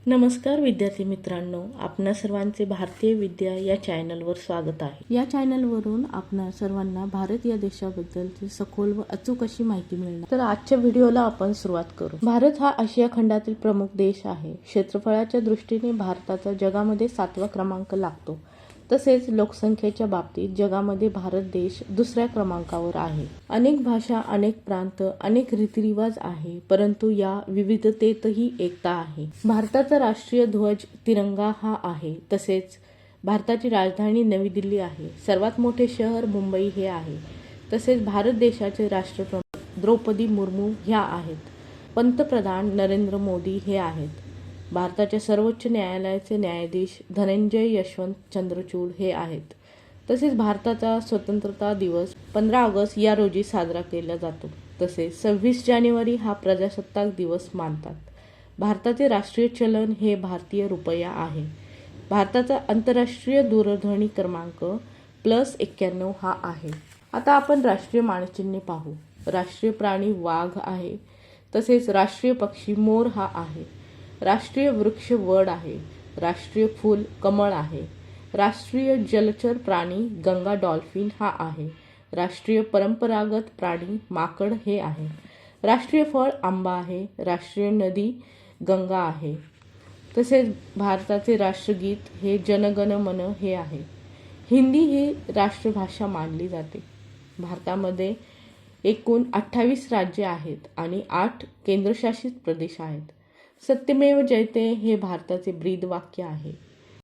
नमस्कार विद्यार्थी मित्रांनो, आपणा सर्वांचे भारतीय विद्या या चॅनलवर स्वागत आहे। या चॅनलवरून आपणा सर्वांना भारत या देशाबद्दलची सखोल व अचूक अशी माहिती मिळणार। तर आजच्या व्हिडिओला आपण सुरुवात करू। भारत हा आशिया खंडातील प्रमुख देश आहे। क्षेत्रफळाच्या दृष्टीने भारताचा जगामध्ये 7वा क्रमांक लागतो। तसेच लोकसंख्येच्या बाबतीत जगामध्ये भारत देश दुसऱ्या क्रमांकावर आहे। अनेक भाषा, अनेक प्रांत, अनेक रीतिरिवाज आहे, परंतु या विविधतेतही एकता आहे। भारताचा राष्ट्रीय ध्वज तिरंगा हा आहे। तसेच भारताची राजधानी नवी दिल्ली आहे। सर्वात मोठे शहर मुंबई हे आहे। तसेच भारत देशाचे राष्ट्रप्रमुख द्रौपदी मुर्मू ह्या आहेत। पंतप्रधान नरेंद्र मोदी हे आहेत। भारताच्या सर्वोच्च न्यायालयाचे न्यायाधीश धनंजय यशवंत चंद्रचूड हे आहेत। तसेच भारताचा स्वतंत्रता दिवस 15 ऑगस्ट या रोजी साजरा केला जातो। तसेच 26 जानेवारी हा प्रजासत्ताक दिवस मानतात। भारताचे राष्ट्रीय चलन हे भारतीय रुपया आहे। भारताचा आंतरराष्ट्रीय दूरध्वनी क्रमांक +91 हा आहे। आता आपण राष्ट्रीय मानचिन्ह पाहू। राष्ट्रीय प्राणी वाघ आहे। तसेच राष्ट्रीय पक्षी मोर हा आहे। राष्ट्रीय वृक्ष वड आहे। राष्ट्रीय फूल कमळ आहे। राष्ट्रीय जलचर प्राणी गंगा डॉल्फिन हा आहे। राष्ट्रीय परंपरागत प्राणी माकड हे आहे। राष्ट्रीय फळ आंबा आहे। राष्ट्रीय नदी गंगा आहे। तसेच भारताचे राष्ट्रगीत हे जन गण मन हे आहे। हिंदी ही राष्ट्रभाषा मानली जाते। भारतामध्ये एकूण 28 राज्ये आहेत आणि 8 केंद्रशासित प्रदेश आहेत। सत्यमेव जयते हे भारताचे ब्रीद वाक्य आहे।